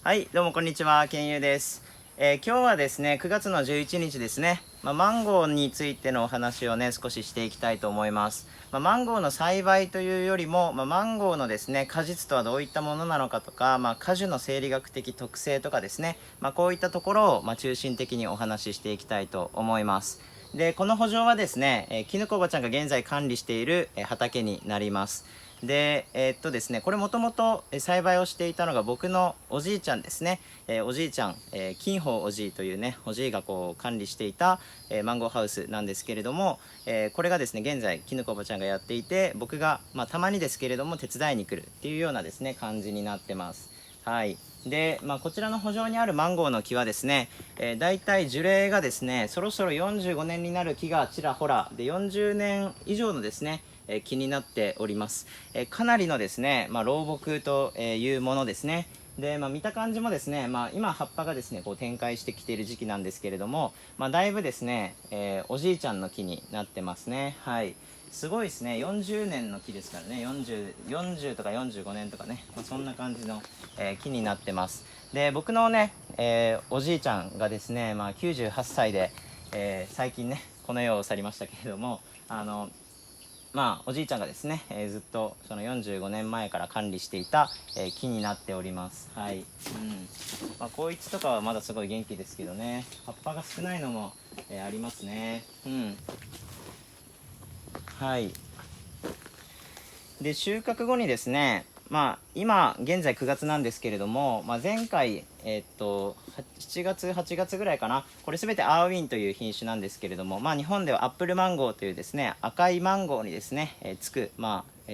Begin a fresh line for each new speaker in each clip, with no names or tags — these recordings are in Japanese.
はい、どうもこんにちは、けんゆうです。今日はですね、9月の11日ですね、マンゴーについてのお話をね、少ししていきたいと思います。マンゴーの栽培というよりも、マンゴーのですね、果実とはどういったものなのかとか、果樹の生理学的特性とかですね、こういったところを、中心的にお話ししていきたいと思います。で、この圃場はですね、きぬこおばちゃんが現在管理している、畑になります。で、ですね、これもともと栽培をしていたのが僕のおじいちゃんですね。おじいちゃん、金宝おじいというね、おじいがこう管理していた、マンゴーハウスなんですけれども、これがですね、現在、きぬこおばちゃんがやっていて、僕が、たまにですけれども、手伝いに来るっていうようなですね、感じになってます。はい。で、こちらの圃場にあるマンゴーの木はですね、だいたい樹齢がですね、そろそろ45年になる木がちらほら、で、40年以上のですね、気になっております。かなりのですね、老木というものですね。で、見た感じもですね、今葉っぱがですねこう展開してきている時期なんですけれども、だいぶですね、おじいちゃんの木になってますね。はい、すごいですね。40年の木ですからね。40とか45年とかね、そんな感じの、木になってます。で、僕のね、おじいちゃんがですね、98歳で、最近ねこの世を去りましたけれども、おじいちゃんがですね、ずっとその45年前から管理していた、木になっております。はい。こいつとかはまだすごい元気ですけどね、葉っぱが少ないのも、ありますね。はい。で、収穫後にですね、今現在9月なんですけれども、前回7月8月ぐらいかな、これ全てアーウィンという品種なんですけれども、日本ではアップルマンゴーというですね、赤いマンゴーにですね、つく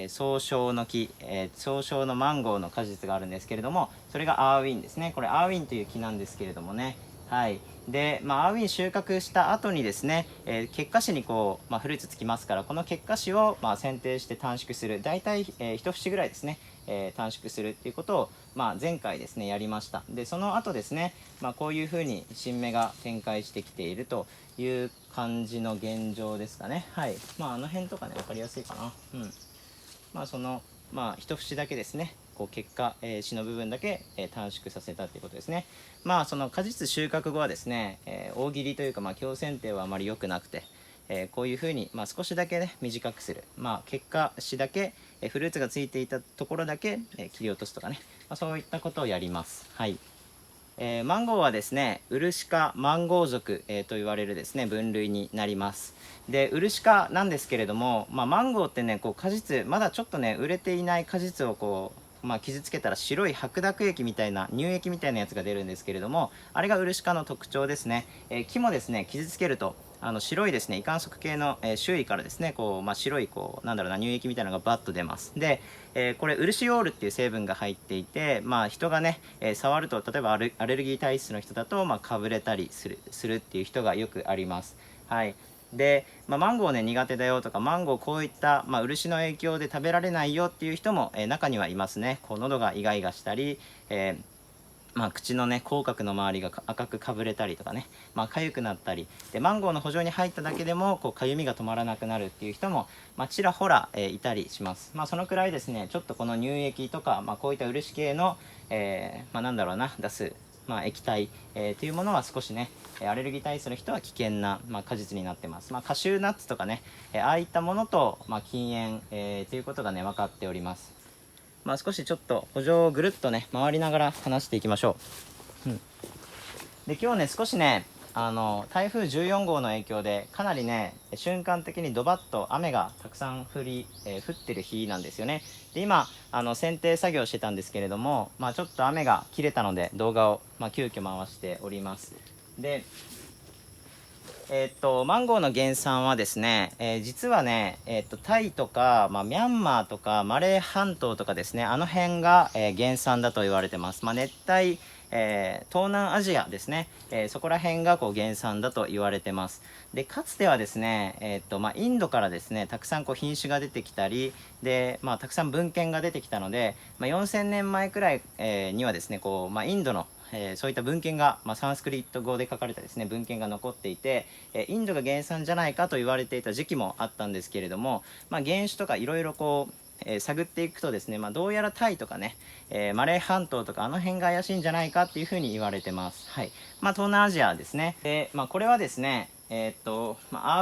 総称の木、総称のマンゴーの果実があるんですけれども、それがアーウィンですね。これアーウィンという木なんですけれどもね。はい。で、アーウィン収穫した後にですね、結果紙にこう、フルーツつきますから、この結果紙を剪定して短縮する、大体、一節ぐらいですね、短縮するっていうことを、前回ですねやりました。で、その後ですね、こういうふうに新芽が展開してきているという感じの現状ですかね。はい。あの辺とかね分かりやすいかな。その一節だけですね、こう結果、枝の部分だけ、短縮させたということですね。その果実収穫後はですね、大切りというか強剪定はあまり良くなくて、こういうふうに、少しだけね短くする、結果枝だけ、フルーツがついていたところだけ、切り落とすとかね、そういったことをやります。はい。マンゴーはですね、ウルシ科マンゴー属、と言われるですね分類になります。で、ウルシ科なんですけれども、マンゴーってねこう果実まだちょっとね売れていない果実をこう傷つけたら白い白濁液みたいな乳液みたいなやつが出るんですけれども、あれがウルシ科の特徴ですね。木もですね傷つけると白いですね、異管束系の、周囲からですねこう、白いこうなんだろうな乳液みたいなのがバッと出ます。で、これウルシオールっていう成分が入っていて、人がね、触ると例えばアレルギー体質の人だと、かぶれたりするっていう人がよくあります。はい。で、マンゴーね苦手だよとか、マンゴーこういった、漆の影響で食べられないよっていう人も、中にはいますね。こう喉がイガイガしたり、口のね口角の周りが赤くかぶれたりとかね、痒くなったりで、マンゴーの圃場に入っただけでもこう痒みが止まらなくなるっていう人も、ちらほら、いたりします。そのくらいですね、ちょっとこの乳液とか、こういった漆系の、なんだろうな出す、液体、というものは少しねアレルギー体質の人は危険な、果実になってます。カシューナッツとかね、ああいったものと、禁煙、ということがね分かっております。少しちょっと圃場をぐるっとね回りながら話していきましょう。で、今日ね少しね台風14号の影響でかなりね瞬間的にドバッと雨がたくさん降ってる日なんですよね。で、今剪定作業してたんですけれども、ちょっと雨が切れたので動画を、急遽回しております。で、マンゴーの原産はですね、実はね、タイとか、ミャンマーとかマレー半島とかですね、あの辺が、原産だと言われてます。熱帯、東南アジアですね、そこら辺がこう原産だと言われてます。で、かつてはですね、インドからですねたくさんこう品種が出てきたりで、たくさん文献が出てきたので、4000年前くらい、にはですねこう、インドのそういった文献が、サンスクリット語で書かれたですね文献が残っていて、インドが原産じゃないかと言われていた時期もあったんですけれども、原種とかいろいろこう探っていくとですね、どうやらタイとかね、マレー半島とかあの辺が怪しいんじゃないかっていうふうに言われてます。はい。東南アジアですね。で、これはですね、アー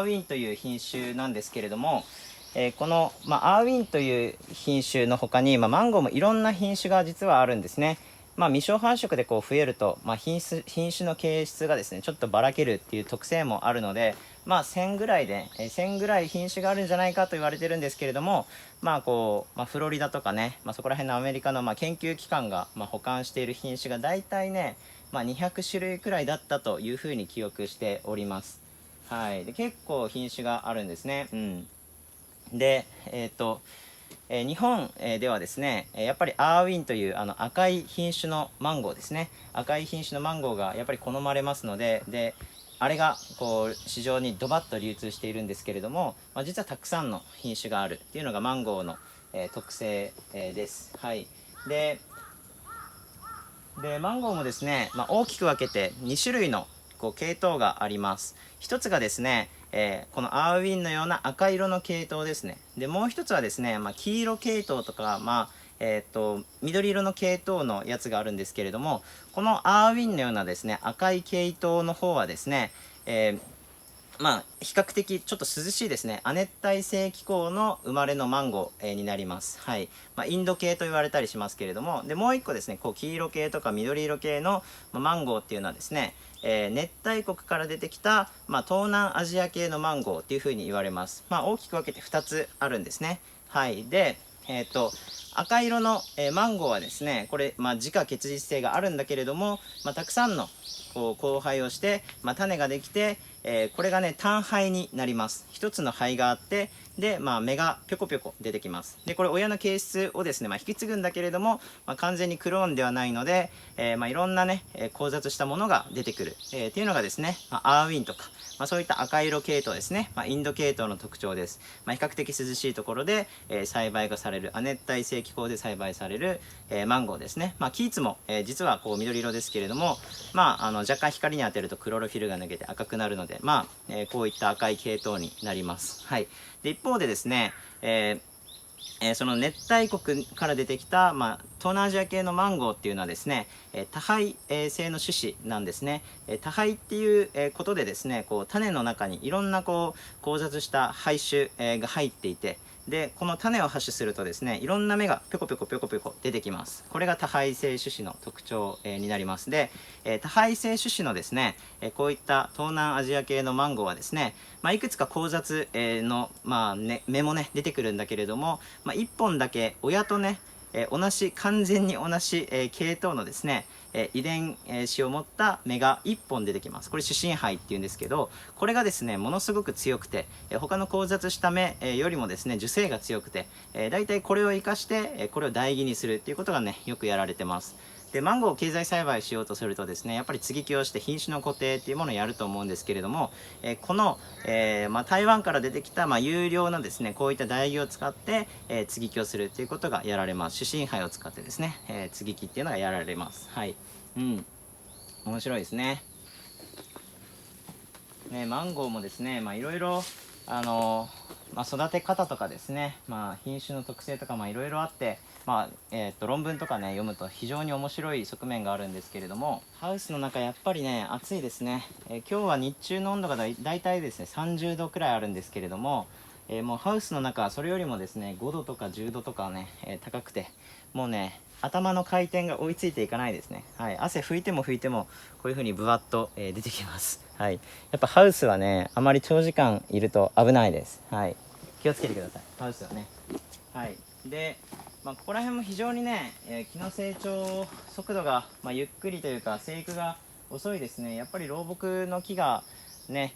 ウィンという品種なんですけれども、この、アーウィンという品種の他に、マンゴーもいろんな品種が実はあるんですね。未生繁殖でこう増えると、品種の形質がですねちょっとばらけるっていう特性もあるので、1000ぐらいで、1000ぐらい品種があるんじゃないかと言われてるんですけれども、フロリダとかね、そこら辺のアメリカの研究機関が保管している品種が大体ね、200種類くらいだったというふうに記憶しております。はい。で結構品種があるんですね。で、日本ではですねやっぱりアーウィンという赤い品種のマンゴーですね、赤い品種のマンゴーがやっぱり好まれますので、あれがこう市場にドバッと流通しているんですけれども、実はたくさんの品種があるっていうのがマンゴーの、特性、です。はい。でマンゴーもですね、大きく分けて2種類のこう系統があります。一つがですね、このアーウィンのような赤色の系統ですね。でもう一つはですね、黄色系統とか、緑色の系統のやつがあるんですけれども、このアーウィンのようなですね赤い系統の方はですね、比較的ちょっと涼しいですね亜熱帯性気候の生まれのマンゴー、になります。はい。インド系と言われたりしますけれども、でもう一個ですねこう黄色系とか緑色系のマンゴーっていうのはですね、熱帯国から出てきた、東南アジア系のマンゴーっていうふうに言われます。大きく分けて2つあるんですね。はい。で赤色の、マンゴーはですねこれ、自家結実性があるんだけれども、たくさんのこう交配をして、種ができて、これがね単胚になります。一つの胚があってで、芽がぴょこぴょこ出てきます。でこれ親の形質をですね、引き継ぐんだけれども、完全にクローンではないので、いろんなね交雑したものが出てくる、っていうのがですね、アーウィンとか、そういった赤色系統ですね、インド系統の特徴です。比較的涼しいところで、栽培がされる亜熱帯性気候で栽培される、マンゴーですね。キーツも、実はこう緑色ですけれども、若干光に当てるとクロロフィルが抜けて赤くなるので、こういった赤い系統になります。はい。で一方でですね、その熱帯国から出てきた、東南アジア系のマンゴーっていうのはですね、多胚性の種子なんですね。多胚っていうことでですねこう種の中にいろんなこう交雑した胚種が入っていて、でこの種を発種するとですねいろんな芽がぴょこぴょこぴょこぴょこ出てきます。これが多胚性種子の特徴になります。で多胚性種子のですねこういった東南アジア系のマンゴーはですね、いくつか交雑の芽もね出てくるんだけれども、1本だけ親とね完全に同じ系統のですね遺伝子を持った芽が1本出てきます。これ主心胚っていうんですけど、これがですねものすごく強くて他の交雑した芽よりもですね樹勢が強くてだいたいこれを生かしてこれを台木にするっていうことがねよくやられてます。でマンゴーを経済栽培しようとするとですねやっぱり接ぎ木をして品種の固定っていうものをやると思うんですけれども、この、台湾から出てきた、有料なですねこういった台木を使って、接ぎ木をするっていうことがやられます。主心胚を使ってですね、接ぎ木っていうのがやられます。はい。面白いですね。マンゴーもですねいろいろ育て方とかですね、品種の特性とかいろいろあって、論文とかね読むと非常に面白い側面があるんですけれども、ハウスの中やっぱりね暑いですね。今日は日中の温度がだいたいですね30度くらいあるんですけれども、もうハウスの中はそれよりもですね5度とか10度とかね、高くてもうね頭の回転が追いついていかないですね。はい、汗拭いても拭いてもこういう風にブワッと、出てきます。はい、やっぱハウスはねあまり長時間いると危ないです。はい、気をつけてください、ハウスはね。はい。で、ここら辺も非常にね、木の成長速度が、ゆっくりというか生育が遅いですね。やっぱり老木の木がね、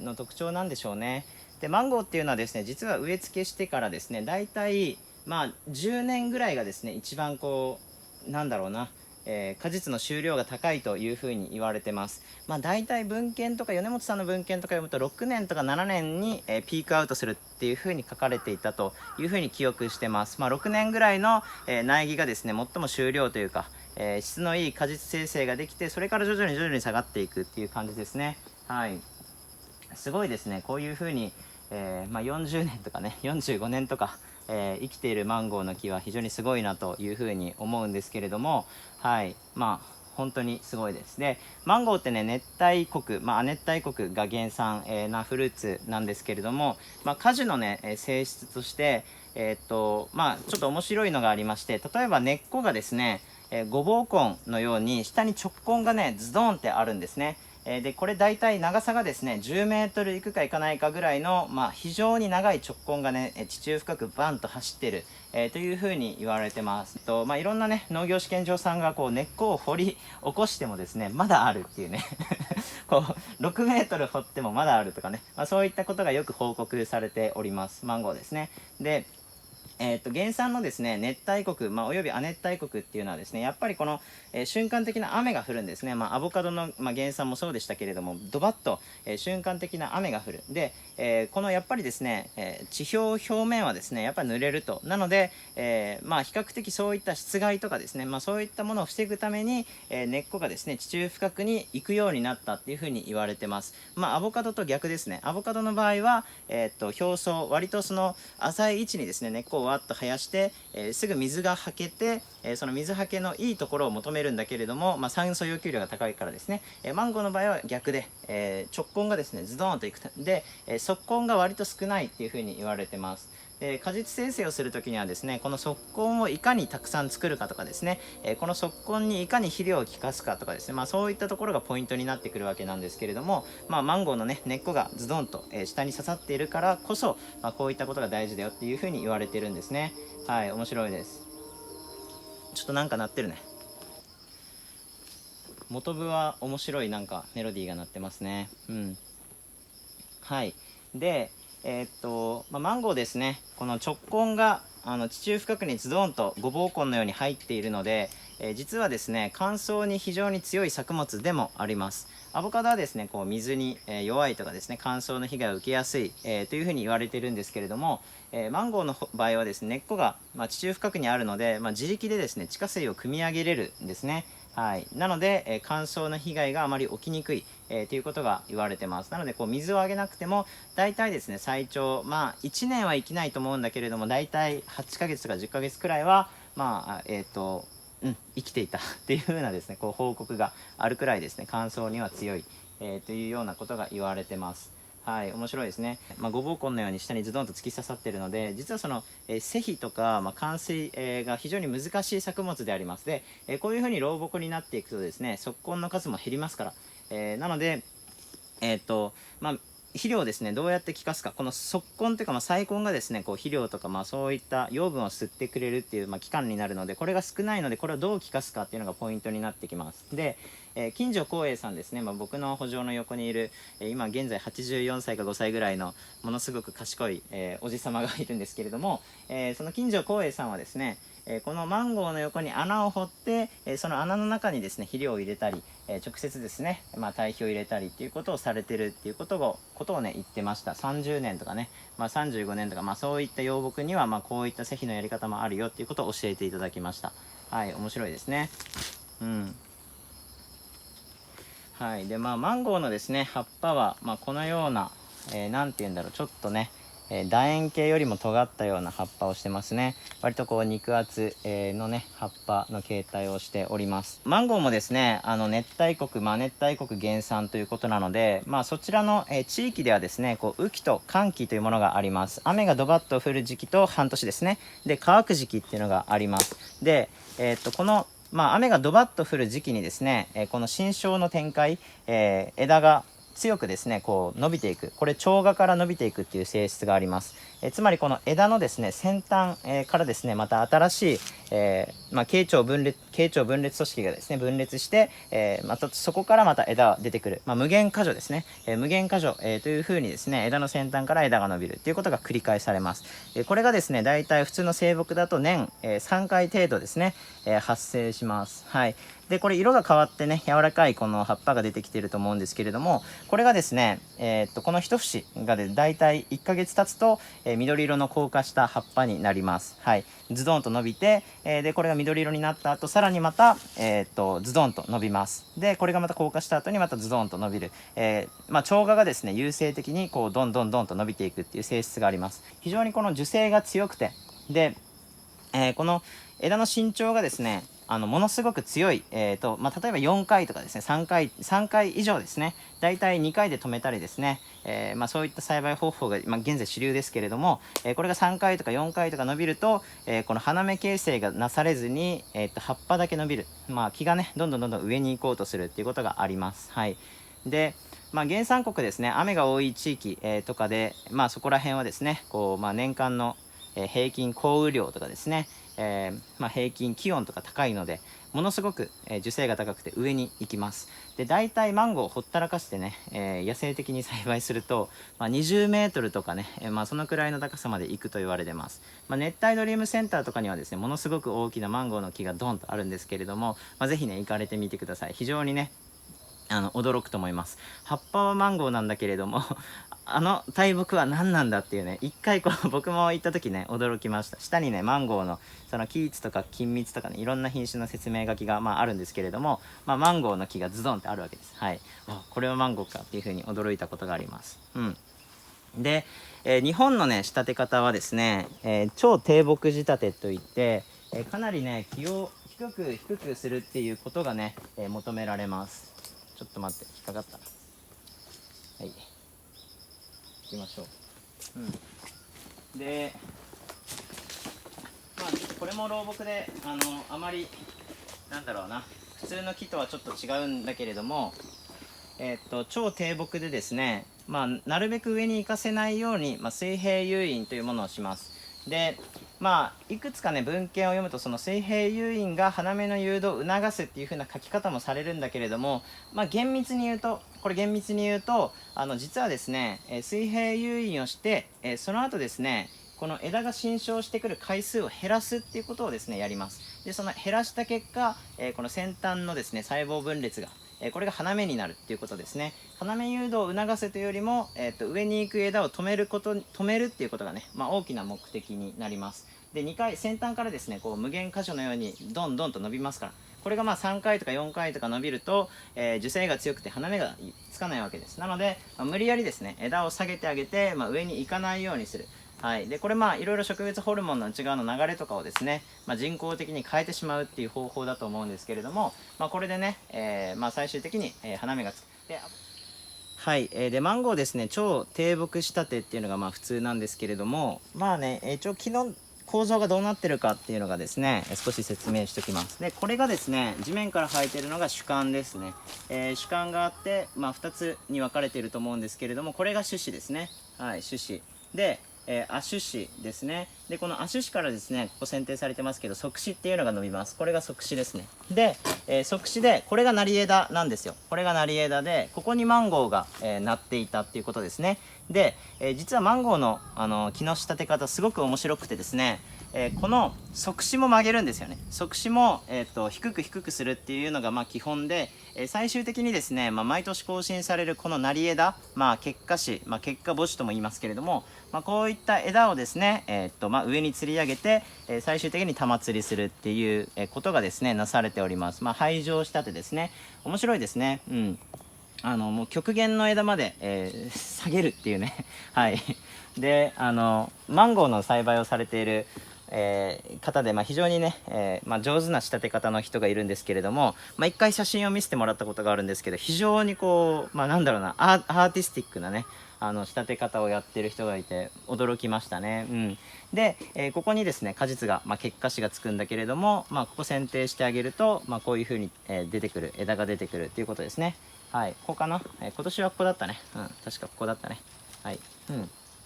の特徴なんでしょうね。でマンゴーっていうのはですね実は植え付けしてからですねだいたい10年ぐらいがですね一番こうなんだろうな、果実の収量が高いというふうに言われてます。だいたい文献とか米本さんの文献とか読むと6年とか7年に、ピークアウトするっていうふうに書かれていたというふうに記憶してます。6年ぐらいの、苗木がですね最も収量というか、質のいい果実生成ができてそれから徐々に下がっていくっていう感じですね。はい。すごいですねこういうふうに、40年とかね45年とか生きているマンゴーの木は非常にすごいなというふうに思うんですけれども、はい、まあ本当にすごいです。で、マンゴーってね、熱帯国、亜熱帯国が原産、なフルーツなんですけれども、果樹のね、性質として、ちょっと面白いのがありまして、例えば根っこがですね、ごぼう根のように下に直根がね、ズドンってあるんですね。で、これ大体長さがですね、10メートルいくかいかないかぐらいの、非常に長い直根がね、地中深くバンと走ってる、というふうに言われてます。いろんなね、農業試験場さんがこう根っこを掘り起こしてもですね、まだあるっていうねこう、6メートル掘ってもまだあるとかね、そういったことがよく報告されております。マンゴーですね。で、原産のですね、熱帯国、および亜熱帯国っていうのはですね、やっぱりこの、瞬間的な雨が降るんですね。アボカドの、原産もそうでしたけれども、ドバッと、瞬間的な雨が降る。で、このやっぱりですね、地表表面はですね、やっぱり濡れると。なので、比較的そういった湿害とかですね、そういったものを防ぐために、根っこがですね、地中深くに行くようになったっていうふうに言われてます。アボカドと逆ですね。アボカドの場合は、表層、割とその浅い位置にですね、根っこをわっと生やして、すぐ水がはけて、その水はけのいいところを求めるんだけれども、酸素要求量が高いからですね、マンゴーの場合は逆で、直根がですね、ズドーンといくで、側根が割と少ないっていうふうに言われてます。果実生成をするときにはですね、この側根をいかにたくさん作るかとかですね、この側根にいかに肥料を効かすかとかですね、そういったところがポイントになってくるわけなんですけれども、マンゴーのね、根っこがズドンと、下に刺さっているからこそ、こういったことが大事だよっていうふうに言われてるんですね。はい、面白いです。ちょっとなんか鳴ってるね。元部は面白いなんかメロディーが鳴ってますね。うん。はい。で、マンゴーですね、この直根が地中深くにズドンとごぼう根のように入っているので、実はですね、乾燥に非常に強い作物でもあります。アボカドはですね、こう水に弱いとかですね、乾燥の被害を受けやすい、というふうに言われているんですけれども、マンゴーの場合はですね、根っこが、地中深くにあるので、自力でですね、地下水を汲み上げれるんですね。はい、なので、乾燥の被害があまり起きにくい、ということが言われてます。なのでこう水をあげなくても大体ですね、最長1年は生きないと思うんだけれども、大体8ヶ月とか10ヶ月くらいは生きていたっていう風なですね、こう報告があるくらいですね、乾燥には強い、というようなことが言われてます。はい、面白いですね。ごぼう根のように下にズドンと突き刺さっているので、実はその、施肥とか、灌水、が非常に難しい作物であります。で、こういうふうに老木になっていくとですね、側根の数も減りますから、なので、肥料をですね、どうやって効かすか、この側根というか、細根がですね、こう肥料とか、そういった養分を吸ってくれるっていう、器官になるので、これが少ないので、これをどう効かすかっていうのがポイントになってきます。で、金城光栄さんですね、僕の補助の横にいる、今現在84歳か5歳ぐらいのものすごく賢い、おじさまがいるんですけれども、その金城光栄さんはですね、このマンゴーの横に穴を掘って、その穴の中にですね、肥料を入れたり、直接ですね、堆肥を入れたりっていうことをされてるっていうことをね、言ってました。30年とかね、35年とか、そういった養木には、こういった施肥のやり方もあるよっていうことを教えていただきました。はい、面白いですね。うん。はい。で、マンゴーのですね、葉っぱは、このような、なんて言うんだろう、ちょっとね、楕円形よりも尖ったような葉っぱをしてますね。割とこう肉厚、のね、葉っぱの形態をしております。マンゴーもですね、熱帯国、熱帯国原産ということなので、そちらの、地域ではですね、こう雨季と乾季というものがあります。雨がドバッと降る時期と半年ですね。で、乾く時期っていうのがあります。で、この雨がドバッと降る時期にですね、この新梢の展開、枝が強くですね、こう伸びていく。これ、蝶芽から伸びていくっていう性質があります。つまりこの枝のですね、先端、からですね、また新しい、慶長分裂組織がですね、分裂して、またそこからまた枝が出てくる。無限果樹ですね。無限果樹、というふうにですね、枝の先端から枝が伸びるっていうことが繰り返されます。これがですね、大体普通の生木だと年、3回程度ですね、発生します。はい。で、これ色が変わってね、柔らかいこの葉っぱが出てきていると思うんですけれども、これがですね、この一節がで大体1ヶ月経つと、緑色の硬化した葉っぱになります。はい。ズドンと伸びて、で、これが緑色になった後、さらにまた、ズドンと伸びます。で、これがまた硬化した後にまたズドンと伸びる。蝶芽がですね、優勢的にこう、どんどんと伸びていくっていう性質があります。非常にこの樹勢が強くて、で、この枝の身長がですね、ものすごく強い、例えば4回とかですね、3回以上ですね、だいたい2回で止めたりですね、そういった栽培方法が、現在主流ですけれども、これが3回とか4回とか伸びると、この花芽形成がなされずに、葉っぱだけ伸びる、木がねどんどん上に行こうとするっていうことがあります。はい。で、原産国ですね、雨が多い地域、とかで、そこら辺はですね、年間の平均降雨量とかですね、平均気温とか高いので、ものすごく樹勢が高くて上に行きます。で、大体マンゴーをほったらかしてね、野生的に栽培すると、20メートルとかね、そのくらいの高さまで行くと言われてます。熱帯ドリームセンターとかにはですね、ものすごく大きなマンゴーの木がドンとあるんですけれども、ぜひね行かれてみてください。非常にね驚くと思います。葉っぱはマンゴーなんだけれども大木は何なんだっていうね、一回僕も行った時ね驚きました。下にねマンゴーのそのキーツとか金蜜とかね、いろんな品種の説明書きがあるんですけれども、マンゴーの木がズドンってあるわけです。はい。これはマンゴーかっていう風に驚いたことがあります。で、日本のね仕立て方はですね、超低木仕立てといって、かなりね気を低くするっていうことがね、求められます。ちょっと待って、引っかかった。はい、行きましょう。で、これも老木であまりなんだろうな、普通の木とはちょっと違うんだけれども、超低木でですね、なるべく上に行かせないように、水平誘引というものをします。で、いくつかね文献を読むと、その水平誘引が花芽の誘導を促すっていう風な書き方もされるんだけれども、厳密に言うと実はですね、水平誘引をして、その後ですねこの枝が伸長してくる回数を減らすっていうことをですねやります。で、その減らした結果、この先端のですね細胞分裂がこれが花芽になるっていうことですね。花芽誘導を促すというよりも、上に行く枝を止めるっていうことがね、大きな目的になります。で、2回先端からですね無限箇所のようにどんどんと伸びますから、これが3回とか4回とか伸びると、樹勢が強くて花芽がつかないわけです。なので、無理やりですね枝を下げてあげて、上に行かないようにする。はい。で、これいろいろ植物ホルモンの内側の流れとかをですね、人工的に変えてしまうっていう方法だと思うんですけれども、これでね、最終的に、花芽がつく。で、はい。で、マンゴーですね、超低木仕立てっていうのが普通なんですけれども、一応木の構造がどうなってるかっていうのがですね、少し説明しておきます。で、これがですね、地面から生えてるのが主幹ですね。主幹があって、2つに分かれていると思うんですけれども、これが種子ですね。はい、種子。で、亜種子ですね。で、この亜種子からですね、ここ選定されてますけど、側子っていうのが伸びます。これが側子ですね。で、側子で、これが成り枝なんですよ。これが成り枝で、ここにマンゴーが、なっていたっていうことですね。で、実はマンゴーの、木の仕立て方すごく面白くてですね、この側子も曲げるんですよね。側子も、低くするっていうのが基本で、最終的にですね、毎年更新されるこの成り枝、結果子、結果母子とも言いますけれども、こういった枝をですね、上に吊り上げて、最終的に玉吊りするっていう、ことがですねなされております。廃場仕立てですね。面白いですね。もう極限の枝まで、下げるっていうねはい。で、マンゴーの栽培をされている方で、非常にね、上手な仕立て方の人がいるんですけれども、一回写真を見せてもらったことがあるんですけど、非常になんだろうな、アーティスティックなね仕立て方をやってる人がいて驚きましたね。で、ここにですね果実が、結果子がつくんだけれども、ここ剪定してあげると、こういう風に、出てくる枝が出てくるっていうことですね。はい、ここかな、今年はここだったね。確かここだったね。はい。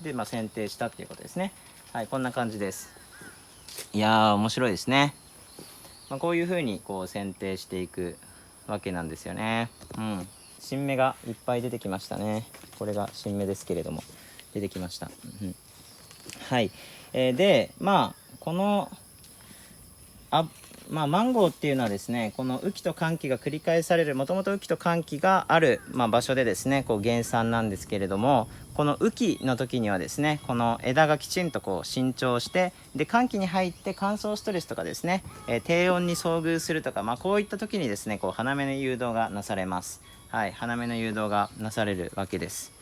で、剪定したっていうことですね。はい、こんな感じです。いやー面白いですね。こういう風に剪定していくわけなんですよね。新芽がいっぱい出てきましたね。これが新芽ですけれども出てきました。はい。でこのマンゴーっていうのはですね、この雨季と乾季が繰り返される、もともと雨季と乾季がある、場所でですね原産なんですけれども、この雨季の時にはですねこの枝がきちんと伸長して、で乾季に入って乾燥ストレスとかですね、低温に遭遇するとか、こういった時にですね花芽の誘導がなされます。はい、花芽の誘導がなされるわけです。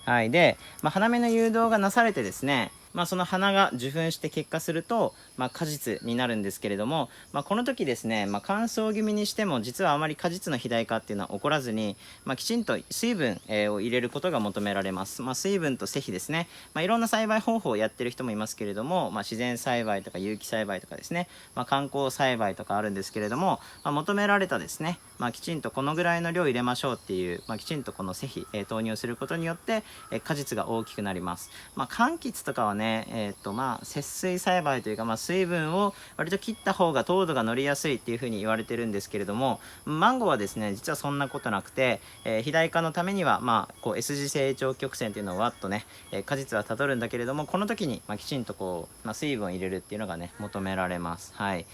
はい。で、花芽の誘導がなされてですね、その花が受粉して結果すると、果実になるんですけれども、この時ですね、乾燥気味にしても実はあまり果実の肥大化っていうのは起こらずに、きちんと水分を入れることが求められます。水分と施肥ですね、いろんな栽培方法をやってる人もいますけれども、自然栽培とか有機栽培とかですね、観光栽培とかあるんですけれども、求められたですね、きちんとこのぐらいの量入れましょうっていう、きちんとこの施肥、投入することによって、果実が大きくなります。柑橘とかはね、節水栽培というか、水分を割と切った方が糖度が乗りやすいっていうふうに言われてるんですけれども、マンゴーはですね実はそんなことなくて、肥大化のためにはS 字成長曲線っていうのをわっとね、果実はたどるんだけれども、この時にきちんと水分を入れるっていうのがね求められます。はい。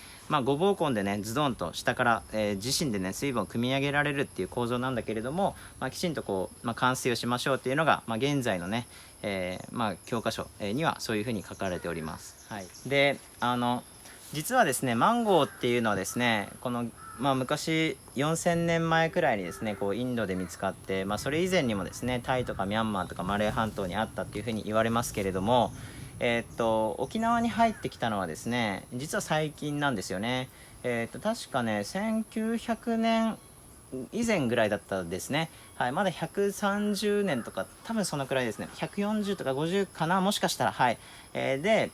ごぼう根でねズドンと下から、自身でね水分を汲み上げられるっていう構造なんだけれども、きちんと灌水をしましょうっていうのが、現在のね、教科書にはそういうふうに書かれております。はい。で実はですねマンゴーっていうのはですねこの昔4000年前くらいにですねインドで見つかって、それ以前にもですねタイとかミャンマーとかマレー半島にあったっていうふうに言われますけれども、沖縄に入ってきたのはですね実は最近なんですよね。確かね1900年以前ぐらいだったですね。はい、まだ130年とか多分そのくらいですね。140とか50かな、もしかしたら。はい。で、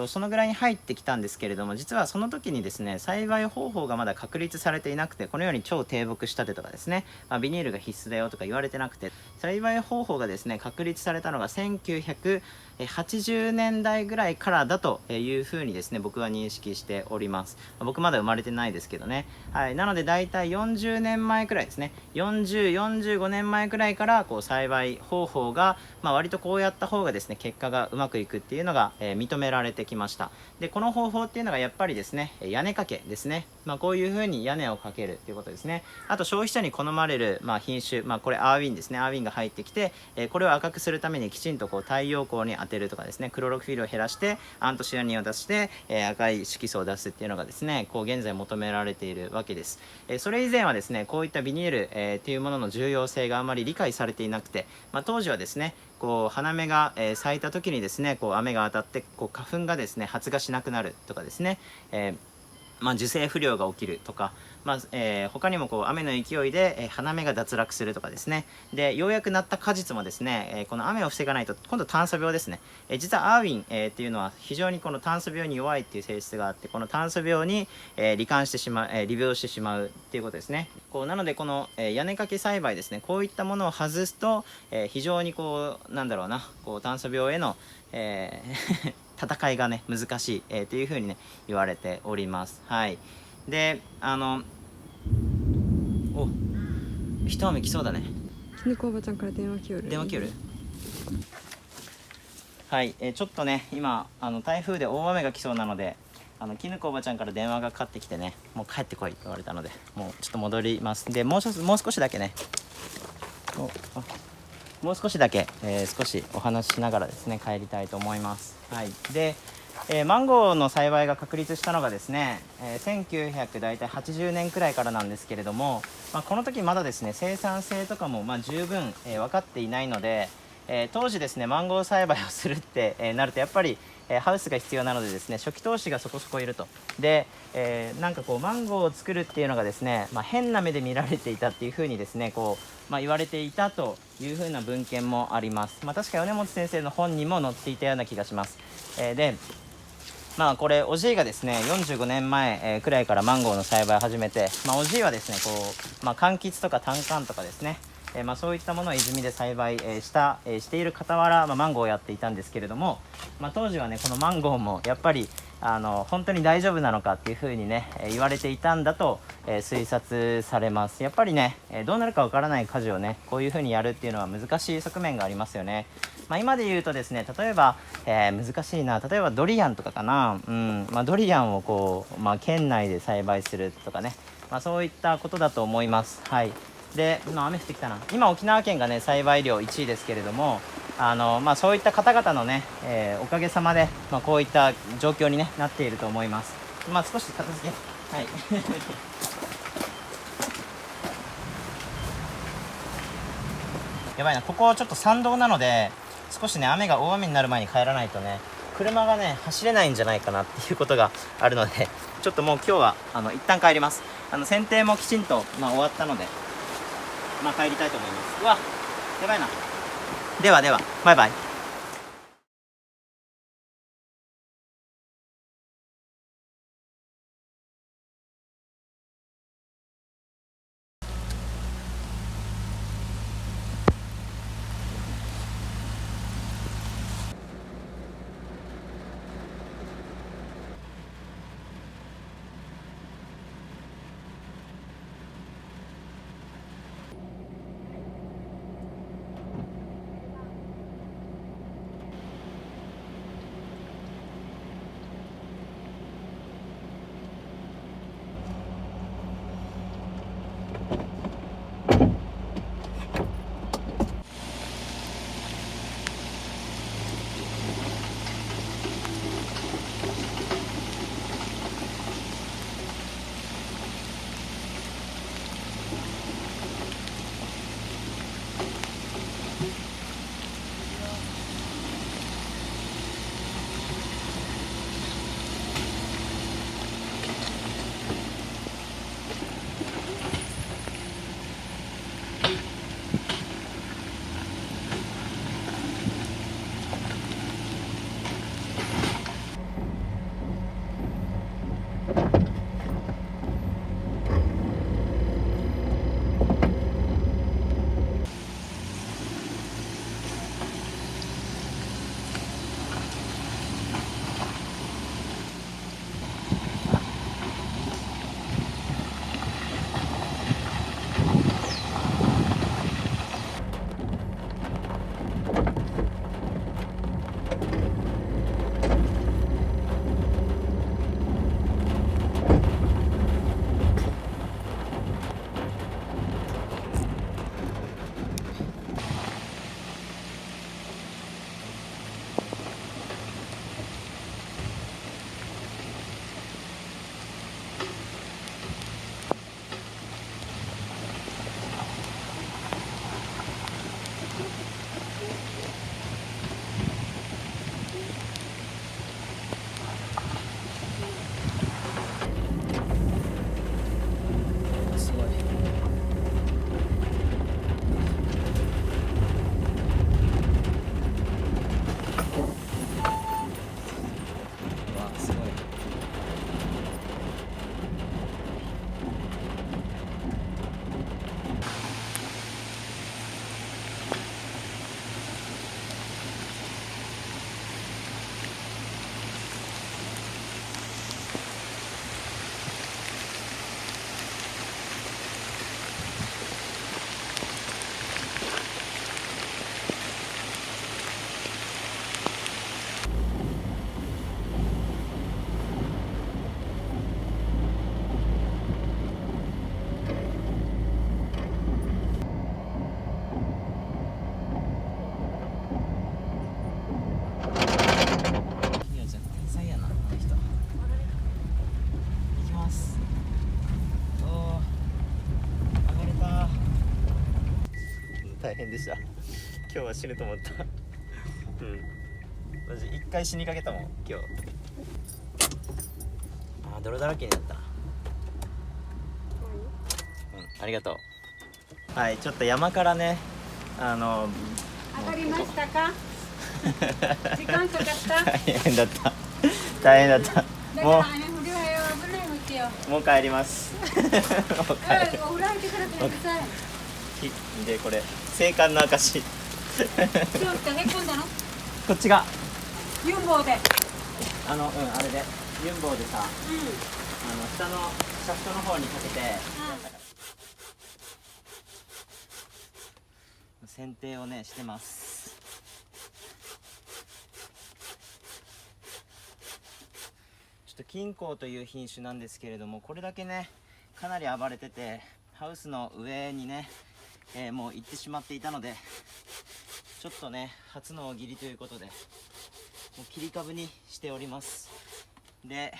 そのぐらいに入ってきたんですけれども、実はその時にですね栽培方法がまだ確立されていなくて、このように超低木仕立てとかですね、ビニールが必須だよとか言われてなくて、栽培方法がですね確立されたのが1980年代ぐらいからだというふうにですね僕は認識しております。僕まだ生まれてないですけどね。はい。なのでだいたい40年前くらいですね、45年前くらいから栽培方法が、割とこうやった方がですね結果がうまくいくっていうのが、認められてきました。でこの方法っていうのがやっぱりですね屋根掛けですね。こういう風に屋根をかけるっていうことですね。あと消費者に好まれる、品種、これアーウィンですね。アーウィンが入ってきて、これを赤くするためにきちんと太陽光に当てるとかですね、クロロフィルを減らしてアントシアニンを出して、赤い色素を出すっていうのがですね現在求められているわけです。それ以前はですねこういったビニール、っていうものの重要性があまり理解されていなくて、当時はですね花芽が、咲いた時にですね雨が当たって花粉がですね発芽しなくなるとかですね、受精不良が起きるとか、他にも雨の勢いで、花芽が脱落するとかですね。でようやくなった果実もですね、この雨を防がないと今度炭素病ですね。実はアーウィン、っていうのは非常にこの炭素病に弱いっていう性質があって、この炭素病に、罹患してしまう、罹病してしまうっていうことですね。なのでこの、屋根掛け栽培ですね、こういったものを外すと、非常になんだろうな炭素病への、戦いがね難しい、っていうふうにね言われております。はい。でお一雨来そうだね。
きぬこおばちゃんから電話来よる。
電話来よる。はい、ちょっとね今台風で大雨が来そうなので、きぬこおばちゃんから電話がかかってきてね、もう帰ってこいと言われたので、もうちょっと戻ります。でもう少しだけねもう少しだけ、少しお話ししながらですね帰りたいと思います。はい。でマンゴーの栽培が確立したのがですね、1980年くらいからなんですけれども、この時まだですね生産性とかも十分、分かっていないので、当時ですねマンゴー栽培をするって、なるとやっぱり、ハウスが必要なのでですね初期投資がそこそこいると。で、なんかマンゴーを作るっていうのがですね、変な目で見られていたっていうふうにですね言われていたというふうな文献もあります。確か米本先生の本にも載っていたような気がします。でこれおじいがですね45年前、くらいからマンゴーの栽培を始めて、おじいはですね柑橘とかタンカンとかですね、そういったものを泉で栽培、している傍ら、マンゴーをやっていたんですけれども、当時はねこのマンゴーもやっぱり本当に大丈夫なのかっていうふうにね言われていたんだと、推察されます。やっぱりねどうなるかわからない果樹をねこういうふうにやるっていうのは難しい側面がありますよね。今で言うとですね例えば、難しいな、例えばドリアンとかかな、ドリアンを県内で栽培するとかね、そういったことだと思います。はい。で雨降ってきたな。今沖縄県がね栽培量1位ですけれども、そういった方々のね、おかげさまで、こういった状況に、ね、なっていると思います。少し片付けはいやばいな、ここちょっと山道なので少しね雨が大雨になる前に帰らないとね車がね走れないんじゃないかなっていうことがあるので、ちょっともう今日は一旦帰ります。剪定もきちんと、終わったので、帰りたいと思います。うわ、やばいな。ではでは、バイバイ。大変でした。今日は死ぬと思った。マジ一回死にかけたもん今日。泥だらけになった。ありがとう。はい、ちょっと山からね、
上がりましたか？時間かかった？
大変だった。大変だった。もう帰ります。もう帰ります。
お風呂入ってからください。
でこれ生還の証。
今日ってへこんだの？
こっちが
ユンボで。
あれでユンボでさ、下のシャフトの方にかけて。剪定をねしてます。ちょっと金光という品種なんですけれども、これだけねかなり暴れてて、ハウスの上にね、もう行ってしまっていたので、ちょっとね初の大切りということでもう切り株にしております。で